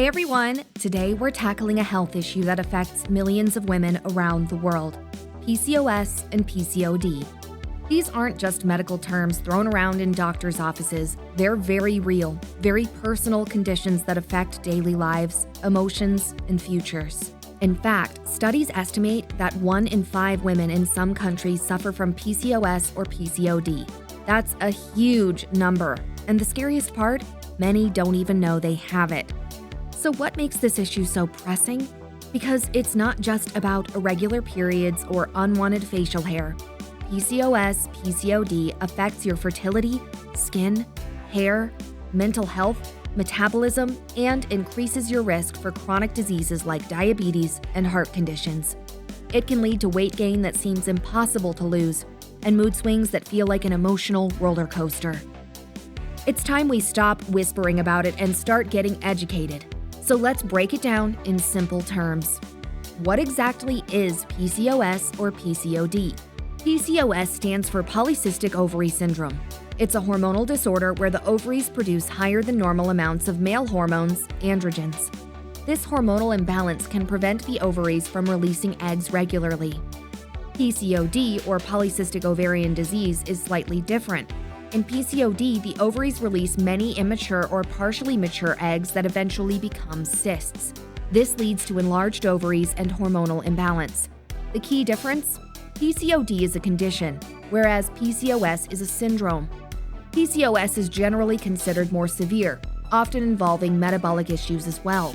Hey everyone! Today we're tackling a health issue that affects millions of women around the world: PCOS and PCOD. These aren't just medical terms thrown around in doctors' offices. They're very real, very personal conditions that affect daily lives, emotions, and futures. In fact, studies estimate that 1 in 5 women in some countries suffer from PCOS or PCOD. That's a huge number, and the scariest part, many don't even know they have it. So what makes this issue so pressing? Because it's not just about irregular periods or unwanted facial hair. PCOS, PCOD affects your fertility, skin, hair, mental health, metabolism, and increases your risk for chronic diseases like diabetes and heart conditions. It can lead to weight gain that seems impossible to lose, and mood swings that feel like an emotional roller coaster. It's time we stop whispering about it and start getting educated. So let's break it down in simple terms. What exactly is PCOS or PCOD? PCOS stands for polycystic ovary syndrome. It's a hormonal disorder where the ovaries produce higher than normal amounts of male hormones, androgens. This hormonal imbalance can prevent the ovaries from releasing eggs regularly. PCOD, or polycystic ovarian disease, is slightly different. In PCOD, the ovaries release many immature or partially mature eggs that eventually become cysts. This leads to enlarged ovaries and hormonal imbalance. The key difference? PCOD is a condition, whereas PCOS is a syndrome. PCOS is generally considered more severe, often involving metabolic issues as well.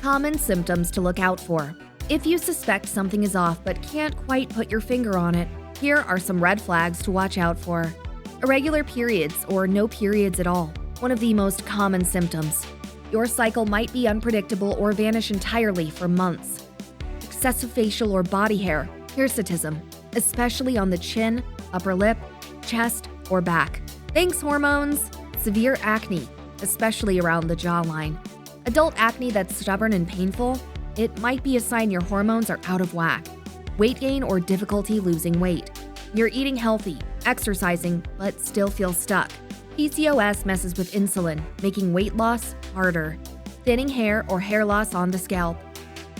Common symptoms to look out for. If you suspect something is off but can't quite put your finger on it, here are some red flags to watch out for. Irregular periods or no periods at all, one of the most common symptoms. Your cycle might be unpredictable or vanish entirely for months. Excessive facial or body hair, hirsutism, especially on the chin, upper lip, chest, or back. Thanks, hormones! Severe acne, especially around the jawline. Adult acne that's stubborn and painful, it might be a sign your hormones are out of whack. Weight gain or difficulty losing weight. You're eating healthy, exercising, but still feel stuck. PCOS messes with insulin, making weight loss harder. Thinning hair or hair loss on the scalp.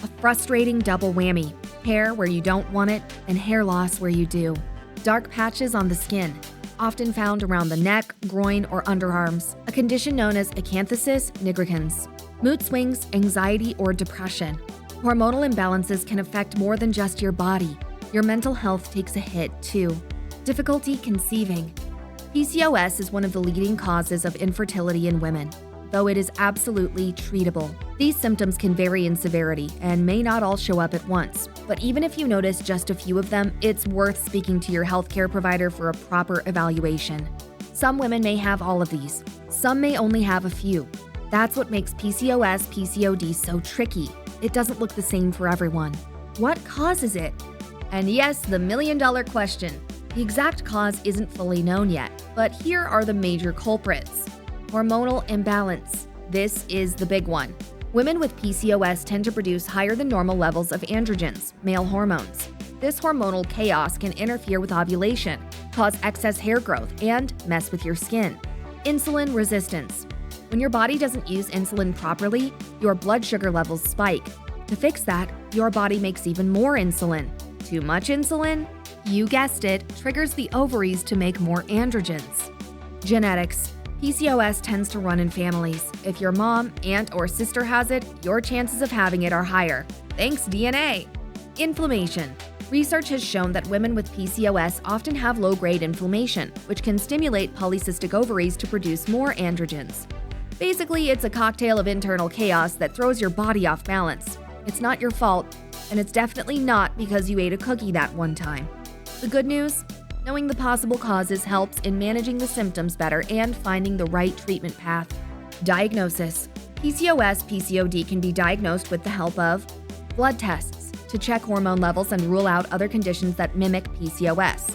A frustrating double whammy: hair where you don't want it and hair loss where you do. Dark patches on the skin, often found around the neck, groin, or underarms, a condition known as acanthosis nigricans. Mood swings, anxiety, or depression. Hormonal imbalances can affect more than just your body. Your mental health takes a hit, too. Difficulty conceiving. PCOS is one of the leading causes of infertility in women, though it is absolutely treatable. These symptoms can vary in severity and may not all show up at once, but even if you notice just a few of them, it's worth speaking to your healthcare provider for a proper evaluation. Some women may have all of these. Some may only have a few. That's what makes PCOS, PCOD so tricky. It doesn't look the same for everyone. What causes it? And yes, the million-dollar question. The exact cause isn't fully known yet, but here are the major culprits. Hormonal imbalance. This is the big one. Women with PCOS tend to produce higher than normal levels of androgens, male hormones. This hormonal chaos can interfere with ovulation, cause excess hair growth, and mess with your skin. Insulin resistance. When your body doesn't use insulin properly, your blood sugar levels spike. To fix that, your body makes even more insulin. Too much insulin? You guessed it, triggers the ovaries to make more androgens. Genetics. PCOS tends to run in families. If your mom, aunt, or sister has it, your chances of having it are higher. Thanks, DNA. Inflammation. Research has shown that women with PCOS often have low-grade inflammation, which can stimulate polycystic ovaries to produce more androgens. Basically, it's a cocktail of internal chaos that throws your body off balance. It's not your fault, and it's definitely not because you ate a cookie that one time. The good news? Knowing the possible causes helps in managing the symptoms better and finding the right treatment path. Diagnosis. PCOS, PCOD can be diagnosed with the help of blood tests to check hormone levels and rule out other conditions that mimic PCOS.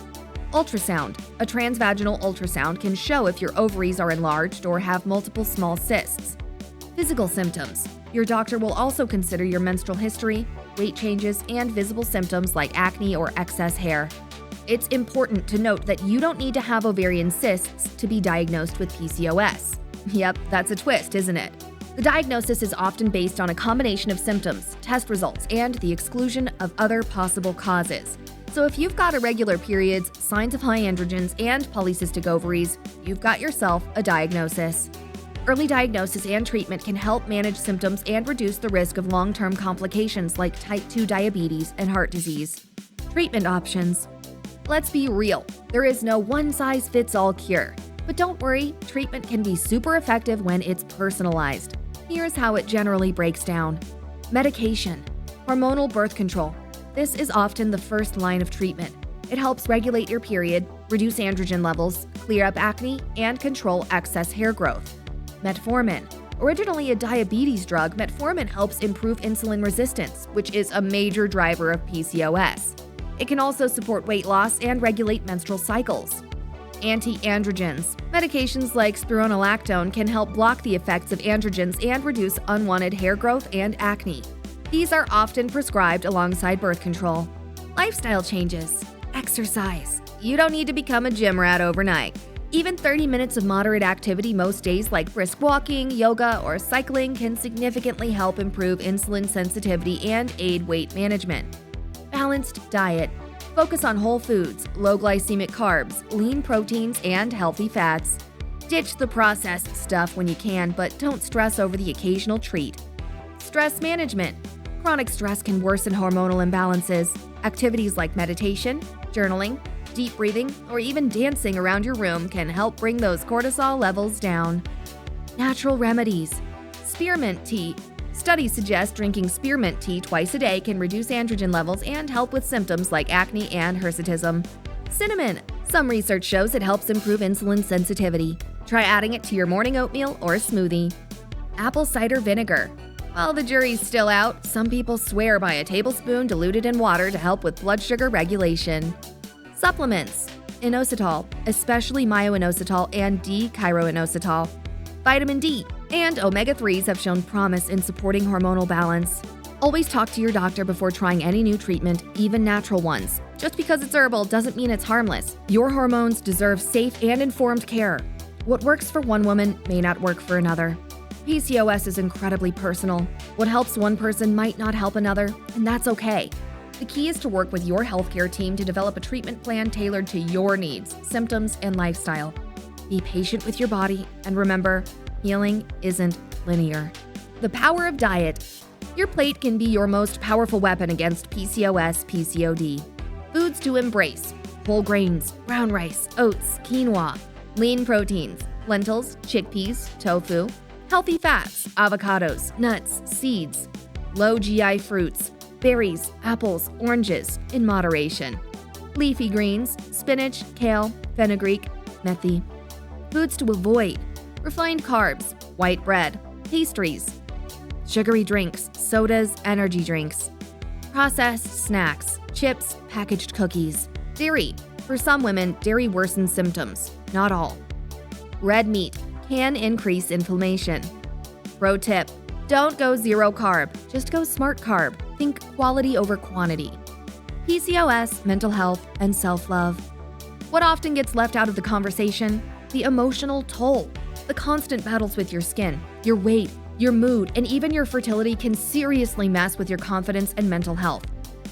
Ultrasound. A transvaginal ultrasound can show if your ovaries are enlarged or have multiple small cysts. Physical symptoms. Your doctor will also consider your menstrual history, weight changes, and visible symptoms like acne or excess hair. It's important to note that you don't need to have ovarian cysts to be diagnosed with PCOS. Yep, that's a twist, isn't it? The diagnosis is often based on a combination of symptoms, test results, and the exclusion of other possible causes. So if you've got irregular periods, signs of high androgens, and polycystic ovaries, you've got yourself a diagnosis. Early diagnosis and treatment can help manage symptoms and reduce the risk of long-term complications like type 2 diabetes and heart disease. Treatment options. Let's be real, there is no one-size-fits-all cure. But don't worry, treatment can be super effective when it's personalized. Here's how it generally breaks down. Medication. Hormonal birth control. This is often the first line of treatment. It helps regulate your period, reduce androgen levels, clear up acne, and control excess hair growth. Metformin. Originally a diabetes drug, metformin helps improve insulin resistance, which is a major driver of PCOS. It can also support weight loss and regulate menstrual cycles. Anti-androgens. Medications like spironolactone can help block the effects of androgens and reduce unwanted hair growth and acne. These are often prescribed alongside birth control. Lifestyle changes. Exercise. You don't need to become a gym rat overnight. Even 30 minutes of moderate activity most days, like brisk walking, yoga, or cycling, can significantly help improve insulin sensitivity and aid weight management. Balanced diet. Focus on whole foods, low glycemic carbs, lean proteins, and healthy fats. Ditch the processed stuff when you can, but don't stress over the occasional treat. Stress management. Chronic stress can worsen hormonal imbalances. Activities like meditation, journaling, deep breathing, or even dancing around your room can help bring those cortisol levels down. Natural remedies. Spearmint tea. Studies suggest drinking spearmint tea twice a day can reduce androgen levels and help with symptoms like acne and hirsutism. Cinnamon. Some research shows it helps improve insulin sensitivity. Try adding it to your morning oatmeal or smoothie. Apple cider vinegar. While the jury's still out, some people swear by a tablespoon diluted in water to help with blood sugar regulation. Supplements. Inositol, especially myo-inositol and D-chiroinositol. Vitamin D and omega-3s have shown promise in supporting hormonal balance. Always talk to your doctor before trying any new treatment, even natural ones. Just because it's herbal doesn't mean it's harmless. Your hormones deserve safe and informed care. What works for one woman may not work for another. PCOS is incredibly personal. What helps one person might not help another, and that's okay. The key is to work with your healthcare team to develop a treatment plan tailored to your needs, symptoms, and lifestyle. Be patient with your body, and remember, healing isn't linear. The power of diet. Your plate can be your most powerful weapon against PCOS, PCOD. Foods to embrace: whole grains, brown rice, oats, quinoa, lean proteins, lentils, chickpeas, tofu, healthy fats, avocados, nuts, seeds, low GI fruits, berries, apples, oranges, in moderation. Leafy greens, spinach, kale, fenugreek, methi. Foods to avoid: refined carbs, white bread, pastries, sugary drinks, sodas, energy drinks. Processed snacks, chips, packaged cookies. Dairy. For some women, dairy worsens symptoms, not all. Red meat can increase inflammation. Pro tip: don't go zero carb, just go smart carb. Think quality over quantity. PCOS, mental health, and self-love. What often gets left out of the conversation? The emotional toll. The constant battles with your skin, your weight, your mood, and even your fertility can seriously mess with your confidence and mental health.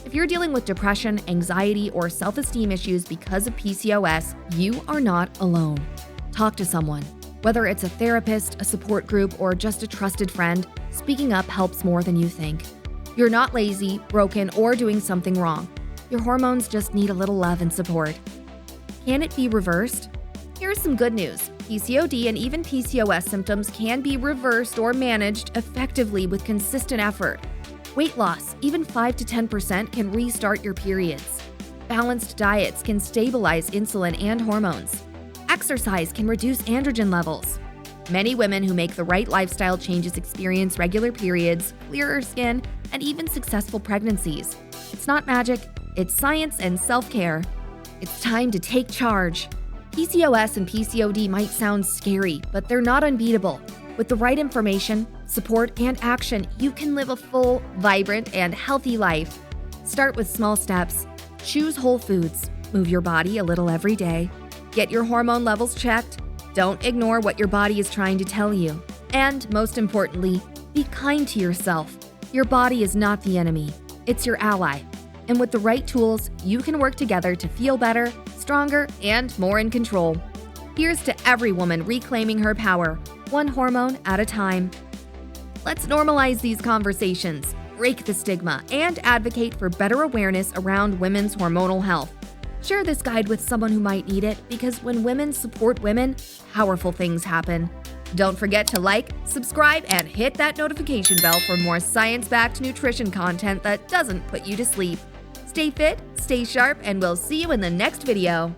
If you're dealing with depression, anxiety, or self-esteem issues because of PCOS, you are not alone. Talk to someone. Whether it's a therapist, a support group, or just a trusted friend, speaking up helps more than you think. You're not lazy, broken, or doing something wrong. Your hormones just need a little love and support. Can it be reversed? Here's some good news. PCOD and even PCOS symptoms can be reversed or managed effectively with consistent effort. Weight loss, even 5 to 10%, can restart your periods. Balanced diets can stabilize insulin and hormones. Exercise can reduce androgen levels. Many women who make the right lifestyle changes experience regular periods, clearer skin, and even successful pregnancies. It's not magic, it's science and self-care. It's time to take charge. PCOS and PCOD might sound scary, but they're not unbeatable. With the right information, support, and action, you can live a full, vibrant, and healthy life. Start with small steps. Choose whole foods. Move your body a little every day. Get your hormone levels checked. Don't ignore what your body is trying to tell you. And most importantly, be kind to yourself. Your body is not the enemy, it's your ally. And with the right tools, you can work together to feel better, stronger, and more in control. Here's to every woman reclaiming her power, one hormone at a time. Let's normalize these conversations, break the stigma, and advocate for better awareness around women's hormonal health. Share this guide with someone who might need it, because when women support women, powerful things happen. Don't forget to like, subscribe, and hit that notification bell for more science-backed nutrition content that doesn't put you to sleep. Stay fit, stay sharp, and we'll see you in the next video.